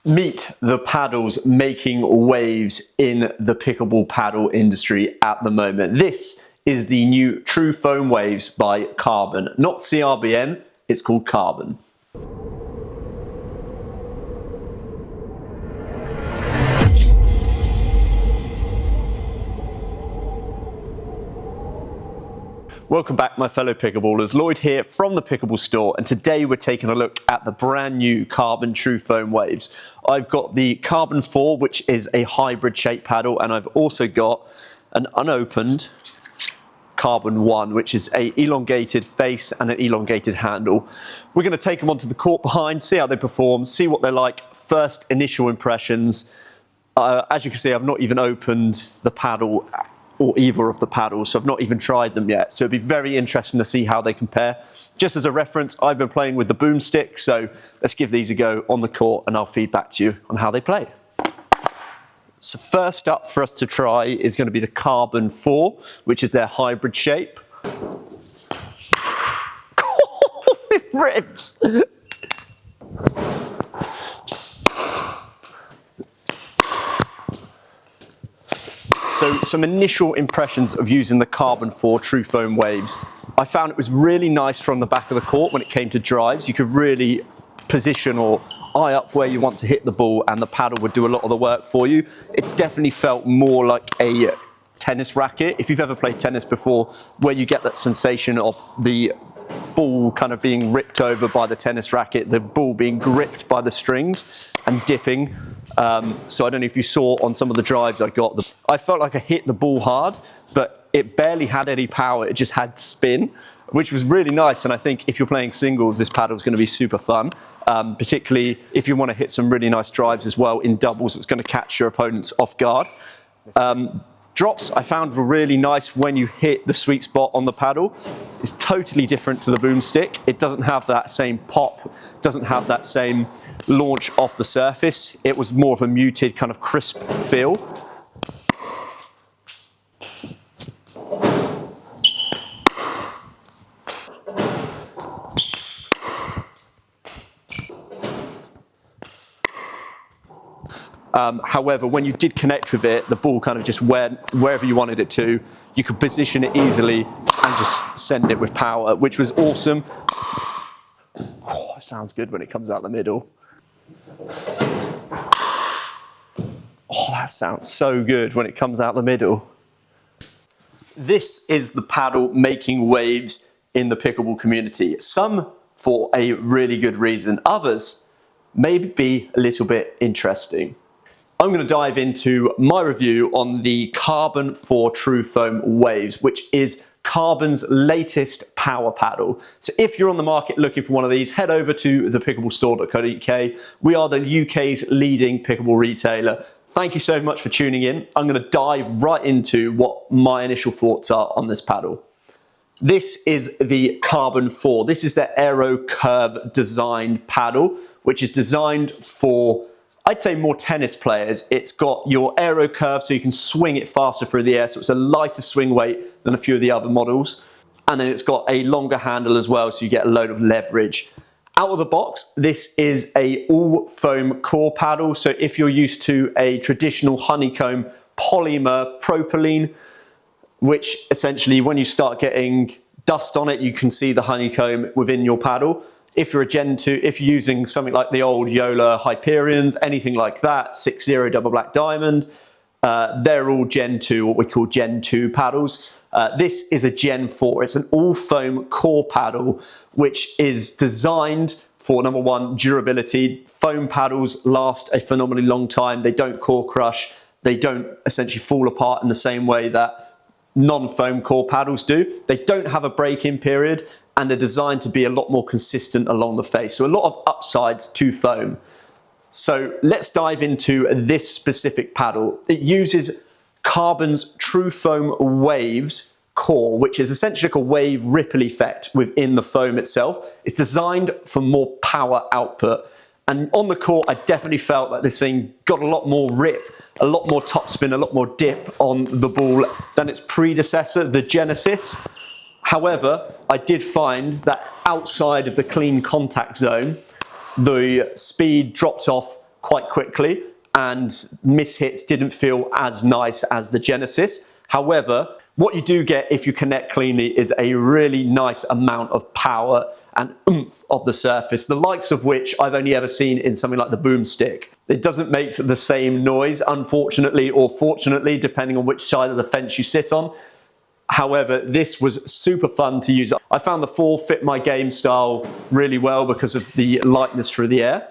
Meet the paddles making waves in the pickleball paddle industry at the moment. This is the new Trufoam Waves by Carbon. Not CRBN, it's called Carbon. Welcome back, my fellow pickleballers. Lloyd here from the Pickleball Store, and today we're taking a look at the brand new Carbon Trufoam Waves. I've got the Carbon 4, which is a hybrid shape paddle, and I've also got an unopened Carbon 1, which is an elongated face and an elongated handle. We're going to take them onto the court behind, see how they perform, see what they're like, first initial impressions. As you can see, I've not even opened the paddle or either of the paddles, so I've not even tried them yet. So it'd be very interesting to see how they compare. Just as a reference, I've been playing with the boomstick, so let's give these a go on the court and I'll feed back to you on how they play. So first up for us to try is going to be the Carbon 4, which is their hybrid shape. It rips! So some initial impressions of using the Carbon 4 Trufoam Waves. I found it was really nice from the back of the court when it came to drives. You could really position or eye up where you want to hit the ball and the paddle would do a lot of the work for you. It definitely felt more like a tennis racket. If you've ever played tennis before, where you get that sensation of the ball kind of being ripped over by the tennis racket, the ball being gripped by the strings and dipping. So I don't know if you saw on some of the drives I got, I felt like I hit the ball hard, but it barely had any power. It just had spin, which was really nice. And I think if you're playing singles, this paddle is going to be super fun, particularly if you want to hit some really nice drives as well. In doubles, it's going to catch your opponents off guard. Drops I found were really nice when you hit the sweet spot on the paddle. It's totally different to the boomstick. It doesn't have that same pop, doesn't have that same launch off the surface. It was more of a muted kind of crisp feel. However, when you did connect with it, the ball kind of just went wherever you wanted it to. You could position it easily and just send it with power, which was awesome. Oh, it sounds good when it comes out the middle. Oh, that sounds so good when it comes out the middle. This is the paddle making waves in the pickleball community. Some for a really good reason, others maybe be a little bit interesting. I'm going to dive into my review on the Carbon 4 Trufoam Waves, which is Carbon's latest power paddle. So if you're on the market looking for one of these, head over to thepickleballstore.co.uk. We are the UK's leading pickleball retailer. Thank you so much for tuning in. I'm going to dive right into what my initial thoughts are on this paddle. This is the Carbon 4. This is their aero curve designed paddle, which is designed for, I'd say, more tennis players. It's got your aero curve so you can swing it faster through the air, so it's a lighter swing weight than a few of the other models. And then it's got a longer handle as well, so you get a load of leverage. Out of the box, this is a all foam core paddle. So if you're used to a traditional honeycomb polymer propylene, which essentially when you start getting dust on it, you can see the honeycomb within your paddle. If you're a Gen 2, if you're using something like the old Yola Hyperions, anything like that, 6-0 double black diamond, they're all Gen 2, what we call Gen 2 paddles. This is a Gen 4. It's an all foam core paddle, which is designed for, number one, durability. Foam paddles last a phenomenally long time. They don't core crush. They don't essentially fall apart in the same way that non-foam core paddles do. They don't have a break-in period, and they're designed to be a lot more consistent along the face. So a lot of upsides to foam. So let's dive into this specific paddle. It uses Carbon's Trufoam Waves core, which is essentially like a wave ripple effect within the foam itself. It's designed for more power output. And on the court, I definitely felt like this thing got a lot more rip, a lot more topspin, a lot more dip on the ball than its predecessor, the Genesis. However, I did find that outside of the clean contact zone, the speed dropped off quite quickly, and mishits didn't feel as nice as the Genesis. However, what you do get if you connect cleanly is a really nice amount of power and oomph of the surface, the likes of which I've only ever seen in something like the Boomstick. It doesn't make the same noise, unfortunately or fortunately, depending on which side of the fence you sit on. However, this was super fun to use. I found the 4 fit my game style really well because of the lightness through the air.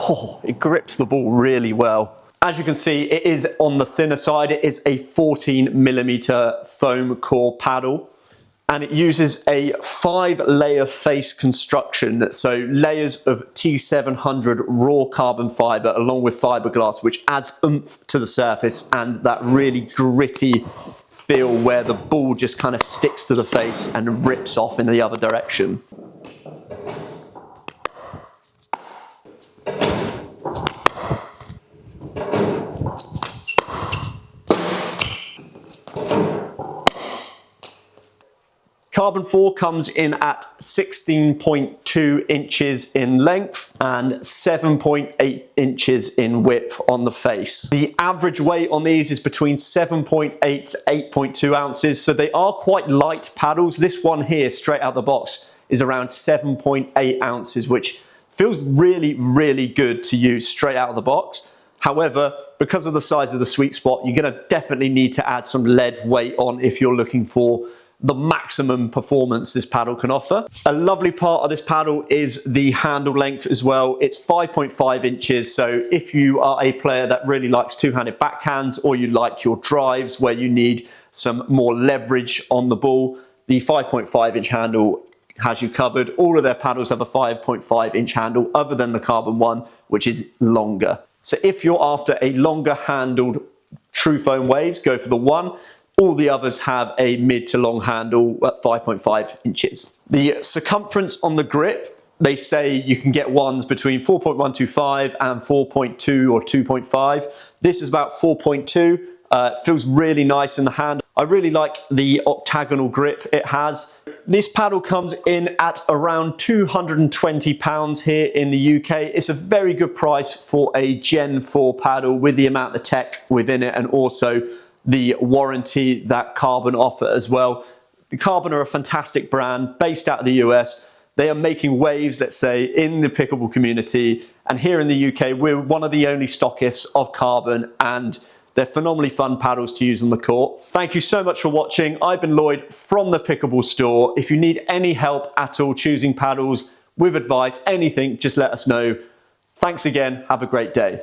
Oh, it grips the ball really well. As you can see, it is on the thinner side. It is a 14mm foam core paddle, and it uses a 5-layer face construction. So layers of T700 raw carbon fiber along with fiberglass, which adds oomph to the surface and that really gritty feel where the ball just kind of sticks to the face and rips off in the other direction. Carbon 4 comes in at 16.2 inches in length and 7.8 inches in width on the face. The average weight on these is between 7.8 to 8.2 ounces, so they are quite light paddles. This one here, straight out the box, is around 7.8 ounces, which feels really, really good to use straight out of the box. However, because of the size of the sweet spot, you're going to definitely need to add some lead weight on if you're looking for the maximum performance this paddle can offer. A lovely part of this paddle is the handle length as well. It's 5.5 inches, so if you are a player that really likes two-handed backhands, or you like your drives where you need some more leverage on the ball, the 5.5 inch handle has you covered. All of their paddles have a 5.5 inch handle other than the Carbon one, which is longer. So if you're after a longer handled Trufoam Waves, go for the one. All the others have a mid to long handle at 5.5 inches. The circumference on the grip, they say you can get ones between 4.125 and 4.2 or 2.5. This is about 4.2. It feels really nice in the hand. I really like the octagonal grip it has. This paddle comes in at around £220 here in the UK. It's a very good price for a Gen 4 paddle with the amount of tech within it and also the warranty that Carbon offer as well. The Carbon are a fantastic brand based out of the US. They are making waves, let's say, in the pickleball community. And here in the UK, we're one of the only stockists of Carbon, and they're phenomenally fun paddles to use on the court. Thank you so much for watching. I've been Lloyd from the Pickleball Store. If you need any help at all choosing paddles, with advice, anything, just let us know. Thanks again. Have a great day.